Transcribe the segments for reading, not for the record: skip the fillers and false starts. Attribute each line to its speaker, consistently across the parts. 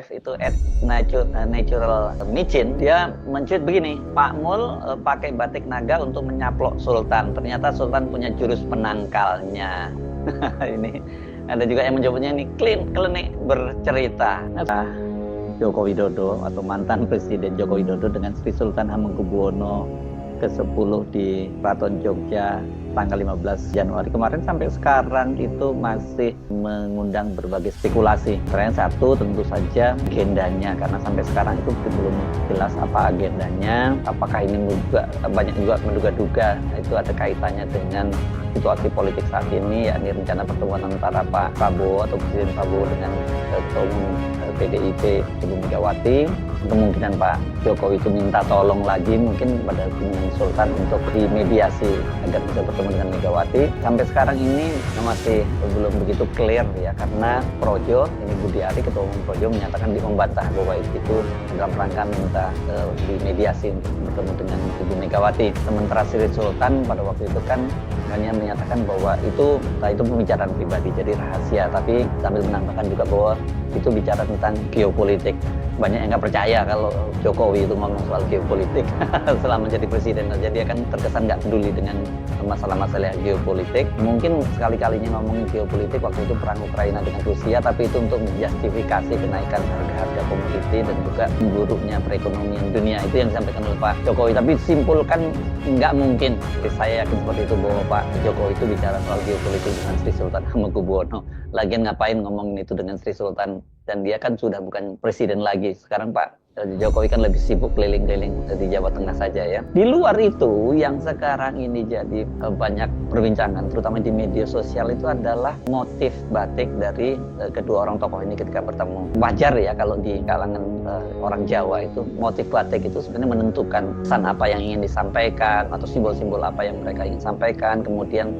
Speaker 1: Drive itu @natural micin, dia mencuit begini, Pak Mul pakai batik naga untuk menyaplok Sultan. Ternyata Sultan punya jurus penangkalnya. Ini ada juga yang menyebutnya ini klinik bercerita. Joko Widodo atau mantan Presiden Joko Widodo dengan Sri Sultan Hamengkubuwono ke-10 di Keraton Jogja tanggal 15 Januari kemarin sampai sekarang itu masih mengundang berbagai spekulasi. Karena satu tentu saja agendanya, karena sampai sekarang itu belum jelas apa agendanya. Apakah ini juga banyak juga menduga-duga itu ada kaitannya dengan situasi politik saat ini, yakni rencana pertemuan antara Pak Prabowo atau Presiden Prabowo dengan Ketua Umum PDIP Ibu Megawati. Kemungkinan Pak Jokowi itu minta tolong lagi mungkin pada Sultan untuk dimediasi agar bisa bertemu dengan Megawati. Sampai sekarang ini masih belum begitu clear ya, karena Projo, ini Budi Ari, Ketua Umum Projo menyatakan membantah bahwa itu dalam rangka minta dimediasi untuk bertemu dengan Ibu Megawati. Sementara Sri Sultan pada waktu itu kan hanya menyatakan bahwa itu pembicaraan pribadi, jadi rahasia, tapi sambil menambahkan juga bahwa itu bicara tentang geopolitik. Banyak yang nggak percaya kalau Jokowi itu ngomong soal geopolitik selama menjadi presiden aja, dia kan terkesan nggak peduli dengan masalah-masalah geopolitik. Mungkin sekali-kalinya ngomongin geopolitik waktu itu perang Ukraina dengan Rusia, tapi itu untuk menjustifikasi kenaikan harga-harga komoditi dan juga memburuknya perekonomian dunia. Itu yang disampaikan oleh Pak Jokowi, tapi simpulkan nggak mungkin. Saya yakin seperti itu bahwa Pak Jokowi itu bicara soal geopolitik dengan Sri Sultan Hamengkubuwono. Lagian ngapain ngomongin itu dengan Sri Sultan, dan dia kan sudah bukan presiden lagi. Sekarang Pak Jokowi kan lebih sibuk keliling-keliling di Jawa Tengah saja ya. Di luar itu yang sekarang ini jadi banyak perbincangan terutama di media sosial itu adalah motif batik dari kedua orang tokoh ini ketika bertemu. Wajar ya kalau di kalangan orang Jawa itu motif batik itu sebenarnya menentukan pesan apa yang ingin disampaikan atau simbol-simbol apa yang mereka ingin sampaikan, kemudian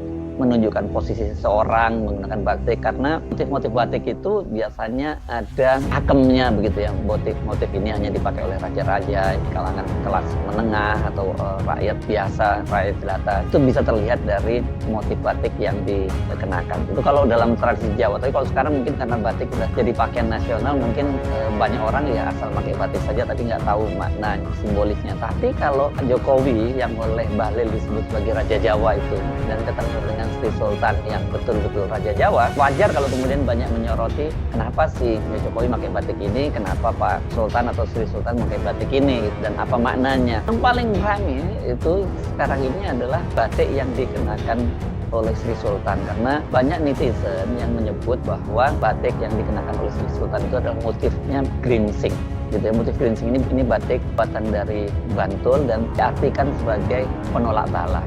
Speaker 1: menunjukkan posisi seseorang menggunakan batik, karena motif-motif batik itu biasanya ada hakemnya begitu ya. Motif ini hanya dipakai oleh raja-raja di kalangan kelas menengah atau rakyat biasa, rakyat jelata. Itu bisa terlihat dari motif batik yang dikenakan. Itu kalau dalam tradisi Jawa, tapi kalau sekarang mungkin karena batik sudah jadi pakaian nasional, mungkin banyak orang ya asal pakai batik saja tapi nggak tahu makna simbolisnya. Tapi kalau Jokowi yang oleh Bahlil disebut sebagai Raja Jawa itu dan ketemu dengan Sri Sultan yang betul-betul Raja Jawa, wajar kalau kemudian banyak menyoroti kenapa sih Jokowi pakai batik ini, kenapa Pak Sultan atau Sri Sultan pakai batik ini, dan apa maknanya. Yang paling ramai itu sekarang ini adalah batik yang dikenakan oleh Sri Sultan, karena banyak netizen yang menyebut bahwa batik yang dikenakan oleh Sri Sultan itu adalah motifnya geringsing gitu ya. Motif geringsing ini batik buatan dari Bantul dan diartikan sebagai penolak bala.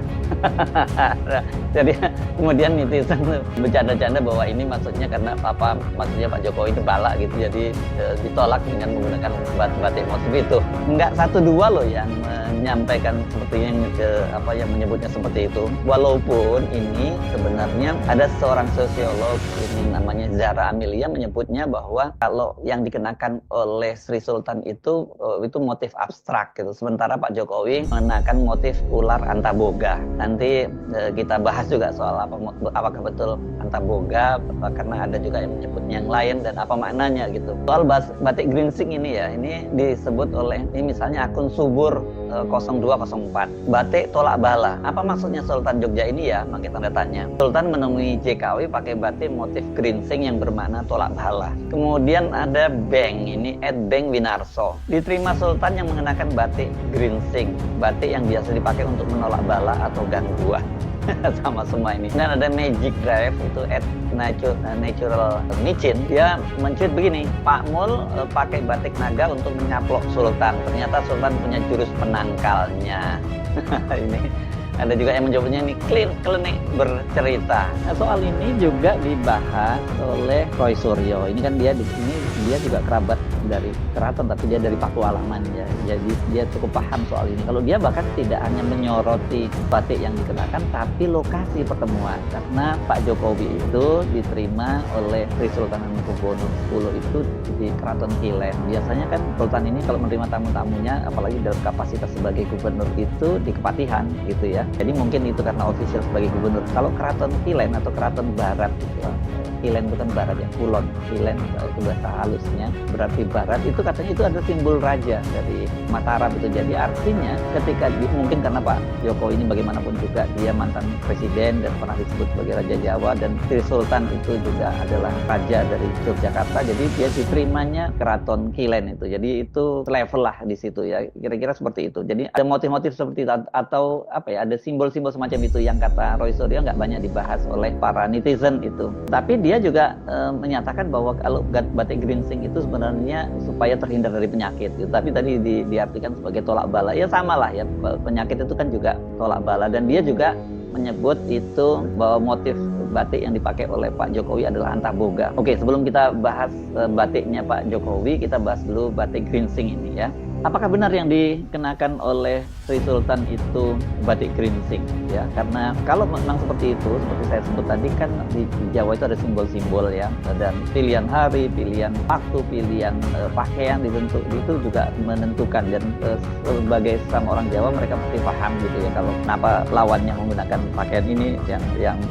Speaker 1: Jadi kemudian netizen bercanda-canda bahwa ini maksudnya karena maksudnya Pak Jokowi itu bala gitu, jadi ditolak dengan menggunakan batik motif itu. Enggak satu dua loh yang menyampaikan seperti yang menyebutnya seperti itu. Walaupun ini sebenarnya ada seorang sosiolog ini namanya Zara Amelia menyebutnya bahwa kalau yang dikenakan oleh Sri Sultan itu motif abstrak gitu. Sementara Pak Jokowi mengenakan motif ular antaboga. Nanti kita bahas juga soal apakah betul antaboga, karena ada juga yang menyebutnya yang lain dan apa maknanya gitu. Soal batik geringsing ini ya, ini disebut oleh ini misalnya akun Subur 0204, batik tolak bala. Apa maksudnya Sultan Jogja ini ya? Pakai tanda tanya. Sultan menemui JKW pakai batik motif geringsing yang bermakna tolak bala. Kemudian ada Beng, ini @bengwinarso. Diterima Sultan yang mengenakan batik geringsing, batik yang biasa dipakai untuk menolak bala atau gangguan. Sama semua ini. Dan ada Magic Drive itu @natural micin, dia mencuit begini, Pak Mul pakai batik naga untuk menyaplok Sultan. Ternyata Sultan punya jurus penangkalnya. Ini ada juga yang menyebutnya ini klinik bercerita. Nah, soal ini juga dibahas oleh Roy Suryo. Ini kan dia di sini dia juga kerabat dari keraton, tapi dia dari Pakualaman ya. Jadi dia cukup paham soal ini. Kalau dia bahkan tidak hanya menyoroti batik yang dikenakan, tapi lokasi pertemuan. Karena Pak Jokowi itu diterima oleh Sri Sultan Hamengkubuwono X itu di Keraton Kilen. Biasanya kan Sultan ini kalau menerima tamu-tamunya, apalagi dalam kapasitas sebagai gubernur itu di Kepatihan gitu ya. Jadi mungkin itu karena official sebagai gubernur. Kalau Keraton Kilen atau Keraton Barat gitu, Kilen itu kan barat ya, Kulon, Kilen itu bahasa halusnya berarti barat, itu katanya itu ada simbol raja dari Mataram itu. Jadi artinya ketika mungkin karena Pak Jokowi ini bagaimanapun juga dia mantan presiden dan pernah disebut sebagai Raja Jawa, dan Sri Sultan itu juga adalah raja dari Yogyakarta, jadi dia diterimanya Keraton Kilen itu. Jadi itu level lah di situ ya, kira-kira seperti itu. Jadi ada motif-motif seperti itu, atau apa ya, ada simbol-simbol semacam itu yang kata Roy Suryo nggak banyak dibahas oleh para netizen itu. Tapi dia juga menyatakan bahwa kalau batik geringsing itu sebenarnya supaya terhindar dari penyakit gitu. Tapi tadi diartikan sebagai tolak bala, ya sama lah ya, penyakit itu kan juga tolak bala. Dan dia juga menyebut itu bahwa motif batik yang dipakai oleh Pak Jokowi adalah Antaboga. Oke, sebelum kita bahas batiknya Pak Jokowi, kita bahas dulu batik geringsing ini ya. Apakah benar yang dikenakan oleh Sri Sultan itu batik geringsing ya? Karena kalau memang seperti itu, seperti saya sebut tadi kan di Jawa itu ada simbol-simbol ya, dan pilihan hari, pilihan waktu, pilihan pakaian itu juga menentukan. Dan sebagai sama orang Jawa mereka pasti paham gitu ya, kalau kenapa lawannya menggunakan pakaian ini, yang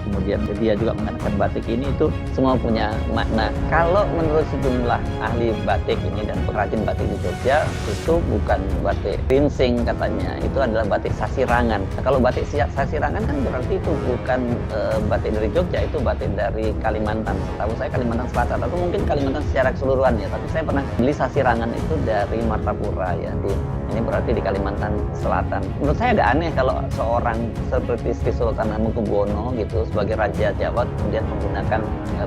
Speaker 1: kemudian dia juga mengenakan batik ini, itu semua punya makna. Kalau menurut sejumlah ahli batik ini dan pengrajin batik di Jogja, itu bukan batik geringsing katanya, itu adalah batik sasirangan. Nah, kalau batik sasirangan kan berarti itu bukan batik dari Jogja, itu batik dari Kalimantan. Setahu saya Kalimantan Selatan, atau mungkin Kalimantan secara keseluruhan ya. Tapi saya pernah beli sasirangan itu dari Martapura ya, ini berarti di Kalimantan Selatan. Menurut saya agak aneh kalau seorang seperti Sri Sultan Hamengkubuwono gitu sebagai Raja Jawa kemudian menggunakan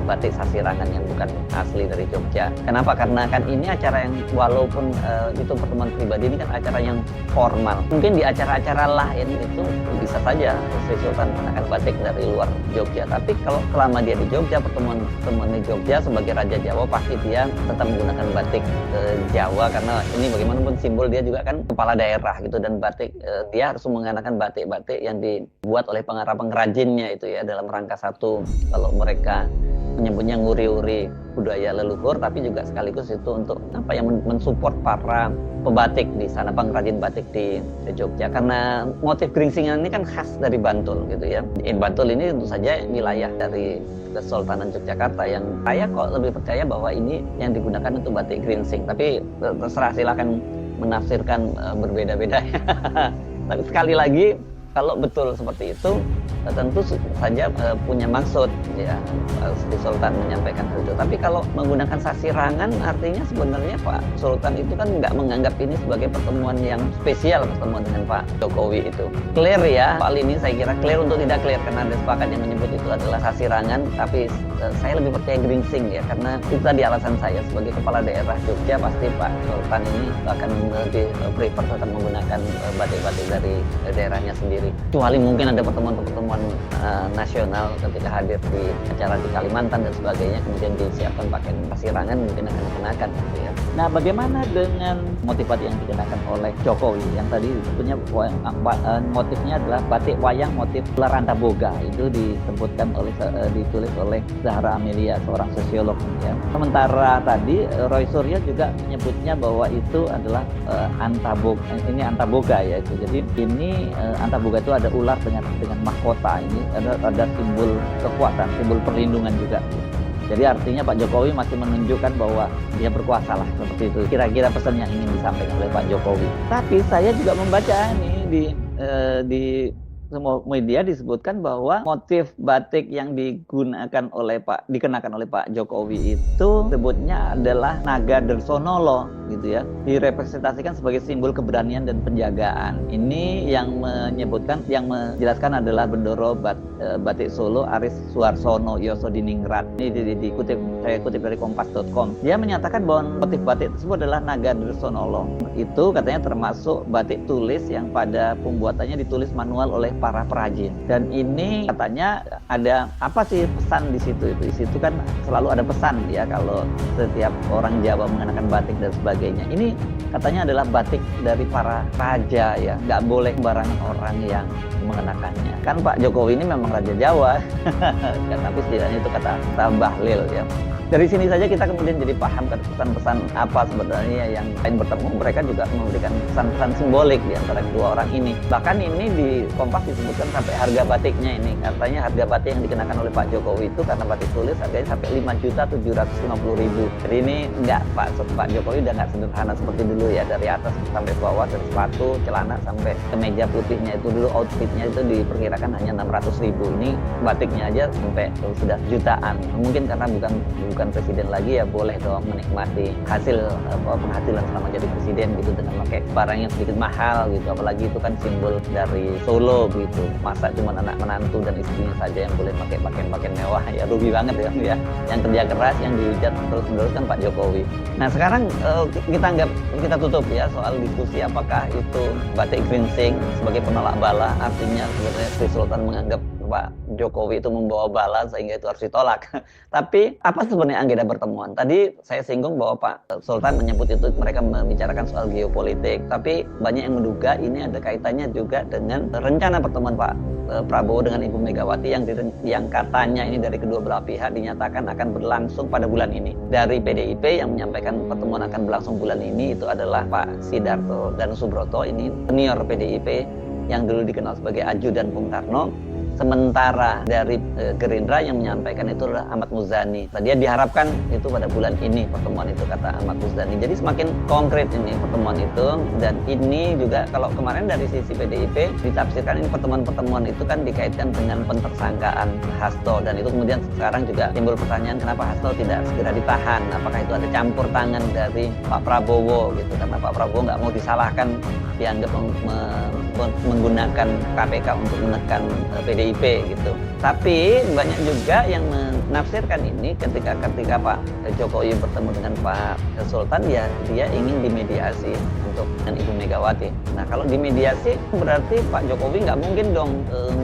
Speaker 1: batik sasirangan yang bukan asli dari Jogja. Kenapa? Karena kan ini acara yang walaupun itu pertemuan pribadi, ini kan acara yang formal. Mungkin di acara-acara lain itu bisa saja Sri Sultan menggunakan batik dari luar Jogja. Tapi kalau selama dia di Jogja, pertemuan di Jogja sebagai Raja Jawa, pasti dia tetap menggunakan batik Jawa, karena ini bagaimanapun simbol dia juga kan kepala daerah gitu. Dan batik dia harus mengenakan batik-batik yang dibuat oleh pengrajinnya itu ya, dalam rangka satu, kalau mereka menyebutnya nguri-uri budaya leluhur, tapi juga sekaligus itu untuk apa yang mensupport para pebatik di sana, pengrajin batik di Jogja. Karena motif geringsingan ini kan khas dari Bantul gitu ya. Bantul ini tentu saja wilayah dari Kesultanan Yogyakarta, yang saya kok lebih percaya bahwa ini yang digunakan untuk batik geringsing. Tapi terserah, silakan menafsirkan berbeda-beda. Tapi sekali lagi, kalau betul seperti itu, tentu saja punya maksud ya Sri Sultan menyampaikan hal itu. Tapi kalau menggunakan sasirangan, artinya sebenarnya Pak Sultan itu kan nggak menganggap ini sebagai pertemuan yang spesial, pertemuan dengan Pak Jokowi itu. Clear ya, Pak ini saya kira clear untuk tidak clear, karena ada sepakat yang menyebut itu adalah sasirangan. Tapi saya lebih percaya geringsing ya, karena itu tadi alasan saya sebagai kepala daerah Jogja, pasti Pak Sultan ini akan lebih prefer tetap menggunakan batik-batik dari daerahnya sendiri. Kecuali mungkin ada pertemuan-pertemuan nasional ketika hadir di acara di Kalimantan dan sebagainya, kemudian disiapkan pakaian sasirangan, mungkin akan dikenakan gitu ya. Nah, bagaimana dengan motif batik yang dikenakan oleh Jokowi yang tadi sebetulnya motifnya adalah batik wayang motif ular Antaboga, itu disebutkan ditulis oleh Zahra Amelia, seorang sosiolog ya. Sementara tadi Roy Suryo juga menyebutnya bahwa itu adalah ini Antaboga ya itu. Jadi ini Antaboga itu ada ular dengan mahkota, ini ada simbol kekuatan, simbol perlindungan juga. Jadi artinya Pak Jokowi masih menunjukkan bahwa dia berkuasa lah, seperti itu kira-kira pesan yang ingin disampaikan oleh Pak Jokowi. Tapi saya juga membaca nih di semua media disebutkan bahwa motif batik yang dikenakan oleh Pak Jokowi itu sebutnya adalah naga Dersonolo gitu ya, direpresentasikan sebagai simbol keberanian dan penjagaan. Ini yang menjelaskan adalah Bendoro Batik Solo Aris Suarsono Yosodiningrat. Ini saya kutip dari kompas.com. Dia menyatakan bahwa motif batik tersebut adalah naga Dersonolo. Itu katanya termasuk batik tulis yang pada pembuatannya ditulis manual oleh para perajin. Dan ini katanya ada apa sih pesan di situ? Di situ kan selalu ada pesan ya, kalau setiap orang Jawa mengenakan batik dan sebagainya. Ini katanya adalah batik dari para raja ya, nggak boleh sembarangan orang yang mengenakannya. Kan Pak Jokowi ini memang Raja Jawa, kan, tapi setidaknya itu kata bahlil ya. Dari sini saja kita kemudian jadi paham kan pesan-pesan apa sebenarnya yang lain bertemu. Mereka juga memberikan pesan-pesan simbolik di antara kedua orang ini. Bahkan ini di Kompas disebutkan sampai harga batiknya ini. Katanya harga batik yang dikenakan oleh Pak Jokowi itu karena batik tulis harganya sampai 5.750.000. Jadi ini enggak, Pak Jokowi udah nggak sederhana seperti dulu ya, dari atas sampai bawah, dari sepatu, celana sampai kemeja putihnya itu dulu outfitnya itu diperkirakan hanya 600.000. Ini batiknya aja sampai sudah jutaan. Mungkin karena bukan presiden lagi ya, boleh dong menikmati hasil penghasilan selama jadi presiden gitu dengan pakai barang yang sedikit mahal gitu. Apalagi itu kan simbol dari Solo gitu. Masa cuma anak menantu dan istrinya saja yang boleh pakai pakaian mewah, ya rugi banget ya. Yang kerja keras yang dihujat terus-menerus kan Pak Jokowi. Nah sekarang kita tutup ya soal diskusi apakah itu batik geringsing sebagai penolak bala, artinya sebenarnya Sri Sultan menganggap Pak Jokowi itu membawa bala sehingga itu harus ditolak. Tapi apa sebenarnya agenda pertemuan? Tadi saya singgung bahwa Pak Sultan menyebut itu mereka membicarakan soal geopolitik. Tapi banyak yang menduga ini ada kaitannya juga dengan rencana pertemuan Pak Prabowo dengan Ibu Megawati yang katanya ini dari kedua belah pihak dinyatakan akan berlangsung pada bulan ini. Dari PDIP yang menyampaikan pertemuan akan berlangsung bulan ini itu adalah Pak Sidarto dan Subroto, ini senior PDIP yang dulu dikenal sebagai Aju dan Bung Karno. Sementara dari Gerindra yang menyampaikan itu adalah Ahmad Muzani. Dia diharapkan itu pada bulan ini pertemuan itu, kata Ahmad Muzani. Jadi semakin konkret ini pertemuan itu. Dan ini juga kalau kemarin dari sisi PDIP ditafsirkan ini pertemuan-pertemuan itu kan dikaitkan dengan pentersangkaan Hasto. Dan itu kemudian sekarang juga timbul pertanyaan kenapa Hasto tidak segera ditahan. Apakah itu ada campur tangan dari Pak Prabowo gitu. Karena Pak Prabowo nggak mau disalahkan, dianggap menggunakan KPK untuk menekan PDIP gitu. Tapi banyak juga yang menafsirkan ini ketika Pak Jokowi bertemu dengan Pak Sultan, ya dia ingin dimediasi untuk dengan Ibu Megawati. Nah kalau dimediasi berarti Pak Jokowi nggak mungkin dong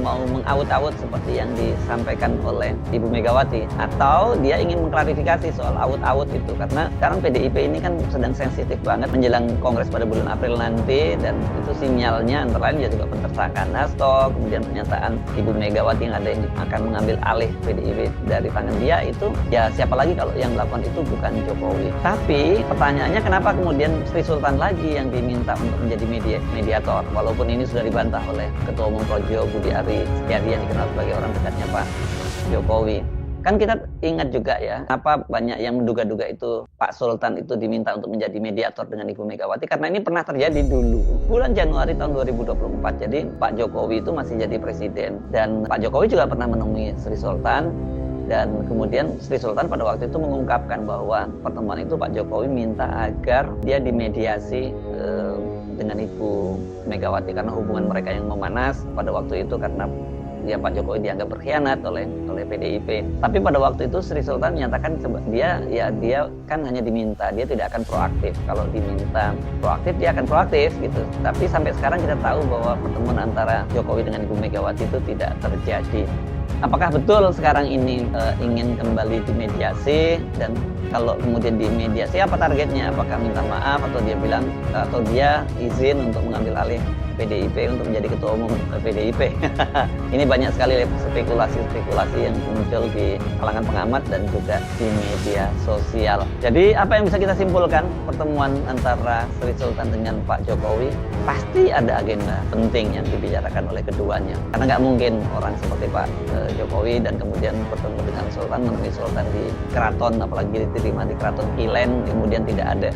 Speaker 1: mau mengaut-aut seperti yang disampaikan oleh Ibu Megawati, atau dia ingin mengklarifikasi soal aut-aut itu, karena sekarang PDIP ini kan sedang sensitif banget menjelang Kongres pada bulan April nanti, dan itu sinyalnya antara lain ya juga pentersangkaan Hasto, kemudian pernyataan Ibu Megawati yang ada yang akan mengambil alih PDIP dari tangan dia, itu ya siapa lagi kalau yang melakukan itu bukan Jokowi. Tapi pertanyaannya kenapa kemudian Sri Sultan lagi yang diminta untuk menjadi mediator, walaupun ini sudah dibantah oleh Ketua Umum Projo Budi Ari Setiadi yang dikenal sebagai orang dekatnya Pak Jokowi. Kan kita ingat juga ya, apa banyak yang menduga-duga itu Pak Sultan itu diminta untuk menjadi mediator dengan Ibu Megawati, karena ini pernah terjadi dulu bulan Januari tahun 2024. Jadi Pak Jokowi itu masih jadi presiden, dan Pak Jokowi juga pernah menemui Sri Sultan, dan kemudian Sri Sultan pada waktu itu mengungkapkan bahwa pertemuan itu Pak Jokowi minta agar dia dimediasi dengan Ibu Megawati karena hubungan mereka yang memanas pada waktu itu, karena ya Pak Jokowi dianggap berkhianat oleh PDIP. Tapi pada waktu itu Sri Sultan menyatakan dia kan hanya diminta, dia tidak akan proaktif. Kalau diminta proaktif dia akan proaktif gitu. Tapi sampai sekarang kita tahu bahwa pertemuan antara Jokowi dengan Ibu Megawati itu tidak terjadi. Apakah betul sekarang ini ingin kembali dimediasi, dan kalau kemudian dimediasi apa targetnya? Apakah minta maaf atau dia izin untuk mengambil alih PDIP untuk menjadi ketua umum PDIP? Ini banyak sekali spekulasi yang muncul di kalangan pengamat dan juga di media sosial. Jadi apa yang bisa kita simpulkan pertemuan antara Sri Sultan dengan Pak Jokowi? Pasti ada agenda penting yang dibicarakan oleh keduanya. Karena nggak mungkin orang seperti Pak Jokowi dan kemudian bertemu dengan Sultan, menemui Sultan di keraton, apalagi diterima di keraton Kilen, kemudian tidak ada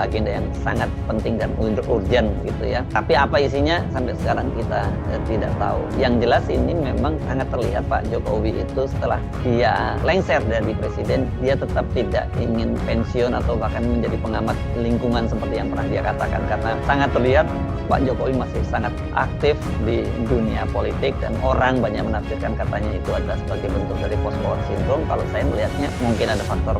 Speaker 1: agenda yang sangat penting dan urgent gitu ya. Tapi apa isinya sampai sekarang kita tidak tahu. Yang jelas ini memang sangat terlihat Pak Jokowi itu setelah dia lengser dari presiden, dia tetap tidak ingin pensiun atau bahkan menjadi pengamat lingkungan seperti yang pernah dia katakan, karena sangat terlihat Pak Jokowi masih sangat aktif di dunia politik, dan orang banyak menafsirkan katanya itu adalah sebagai bentuk dari post-power syndrome. Kalau saya melihatnya mungkin ada faktor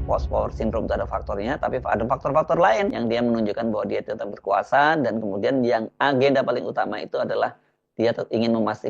Speaker 1: post-power syndrome, itu ada faktornya, tapi ada faktor-faktor lain yang dia menunjukkan bahwa dia tetap berkuasa, dan kemudian yang agenda paling utama itu adalah dia ingin memastikan